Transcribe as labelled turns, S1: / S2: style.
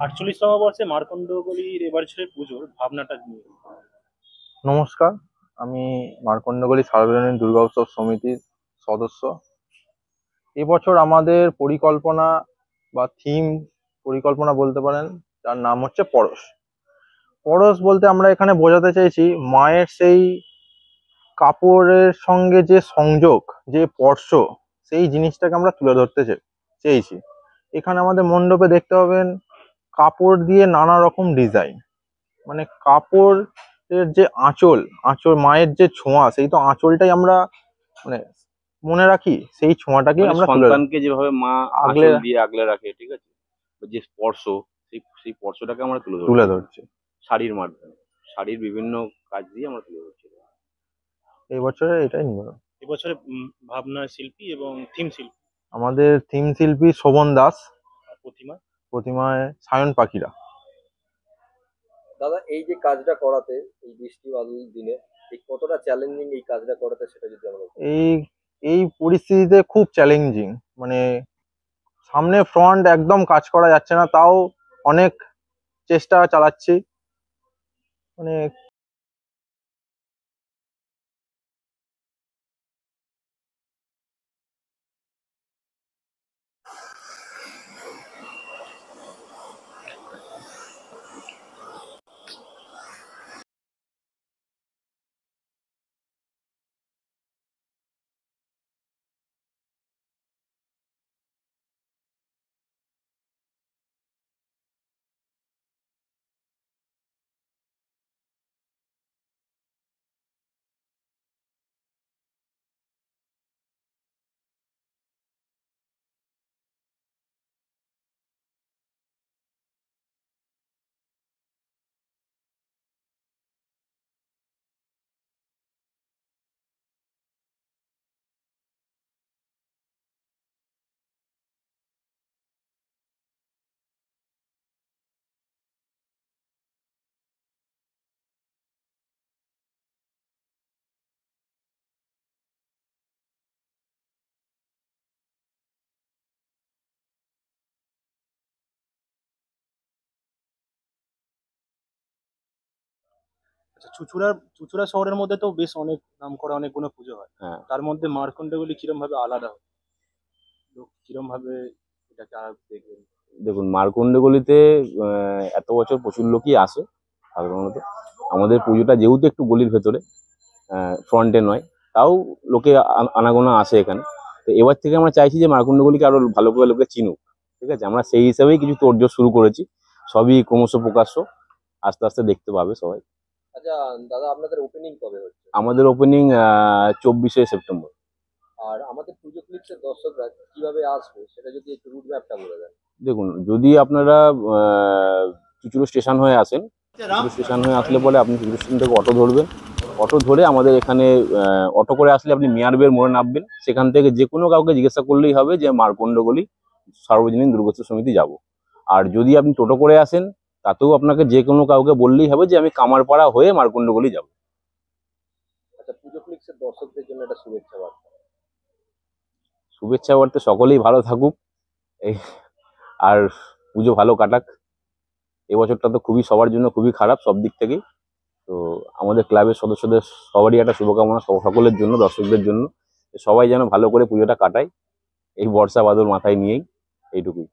S1: 48তম বর্ষে মার্কণ্ডগলির এবছরের পুজোর ভাবনাটা নিয়ে।
S2: নমস্কার, আমি মার্কণ্ডগলি সার্বজনীন দুর্গা উৎসব সমিতির সদস্য। এবছর আমাদের পরিকল্পনা বা থিম পরিকল্পনা বলতে পারেন, যার নাম হচ্ছে পরশ। পরশ বলতে আমরা এখানে বোঝাতে চাইছি মায়ের সেই কাপড়ের সঙ্গে যে সংযোগ, যে স্পর্শ, সেই জিনিসটাকে আমরা তুলে ধরতে চেয়েছি। এখানে আমাদের মণ্ডপে দেখতে পাবেন কাপড় দিয়ে নানা রকম ডিজাইন, মানে কাপড়ের যে আঁচল, মায়ের যে ছোঁয়া, সেই তো আঁচলটাই আমরা মানে মনে রাখি, সেই ছোঁয়াটাকে
S3: মানে
S2: আমরা
S3: সন্তানকে যেভাবে মা
S2: আগলে
S3: আঁচল দিয়ে আগলে রাখে, ঠিক আছে, যে স্পর্শ, সেই স্পর্শটাকে আমরা
S2: তুলে ধরছি
S3: শাড়ির মাধ্যমে, শাড়ির বিভিন্ন কাজ দিয়ে আমরা তুলে ধরছি।
S2: এই বছরে এটাই নিবেদন।
S1: এবছরে ভাবনা শিল্পী এবং থিম শিল্পী
S2: আমাদের থিম শিল্পী শোভন দাস, প্রতিমায় সায়ন পাখিরা।
S4: দাদা, এই যে কাজটা করাতে, এই বৃষ্টি বাদল দিনে এই কতটা চ্যালেঞ্জিং এই কাজটা করাতে, সেটা যদি আমরা
S2: এই পরিস্থিতিতে খুব চ্যালেঞ্জিং, মানে সামনে ফ্রন্ট একদম কাজ করা যাচ্ছে না, তাও অনেক চেষ্টা চালাচ্ছি। মানে
S1: আচ্ছা, চুঁচুড়া শহরের মধ্যে তো বেশ অনেক নাম করা অনেকগুলো পুজো হয়।
S3: হ্যাঁ,
S1: তার মধ্যে মার্কণ্ডগলি কিরম ভাবে আলাদা হয়, লোক কিরম ভাবে এটাকে আর দেখবেন?
S3: দেখুন, মার্কণ্ডগলিতে এত বছর প্রচুর লোকই আসে সাধারণত। আমাদের পুজোটা যেহেতু একটু গলির ভেতরে, ফ্রন্টে নয়, তাও লোকে আনাগোনা আসে এখানে। তো এবার থেকে আমরা চাইছি যে মার্কণ্ডগলিকে আরো ভালো করে লোকে চিনুক, ঠিক আছে। আমরা সেই হিসাবেই কিছু তোড়জোড় শুরু করেছি, সবই ক্রমশ প্রকাশ্য, আস্তে আস্তে দেখতে পাবে সবাই।
S4: আচ্ছা দাদা, আপনাদের ওপেনিং কবে হচ্ছে?
S3: আমাদের ওপেনিং 24শে সেপ্টেম্বর।
S4: আর আমাদের পুজো ক্লিপসের দর্শকরা কিভাবে আসবে, সেটা যদি একটু রুট ম্যাপটা বলে দেন।
S3: দেখুন, যদি আপনারা চুঁচুড়ো স্টেশন হয়ে আসেন, চুঁচুড়ো স্টেশন হয়ে আসলে পরে আপনি চুঁচুড়ো স্টেশন থেকে অটো ধরবেন। অটো ধরে আমাদের এখানে অটো করে আসলে আপনি মিয়ারবের মোড়ে নামবেন। সেখান থেকে যে কোনো কাউকে জিজ্ঞাসা করলেই হবে যে মার্কণ্ডগলি সার্বজনীন দুর্গোৎসব সমিতি যাব। আর যদি আপনি টোটো করে আসেন, তাতেও আপনাকে যে কোনো কাউকে বললেই হবে যে আমি কামারপাড়া হয়ে মার্কণ্ডগলি যাব।
S4: আচ্ছা, পুজো ক্লিপসের দর্শকদের জন্য একটা শুভেচ্ছা বার্তা।
S3: শুভেচ্ছা বার্তা, সকলেই ভালো থাকুক এই, আর পুজো ভালো কাটাক। এবছরটা তো খুবই সবার জন্য খুবই খারাপ সব দিক থেকেই। তো আমাদের ক্লাবের সদস্যদের সবারই একটা শুভকামনা, সকলের জন্য, দর্শকদের জন্য, সবাই যেন ভালো করে পুজোটা কাটায় এই বর্ষা বাদল মাথায় নিয়েই। এইটুকুই।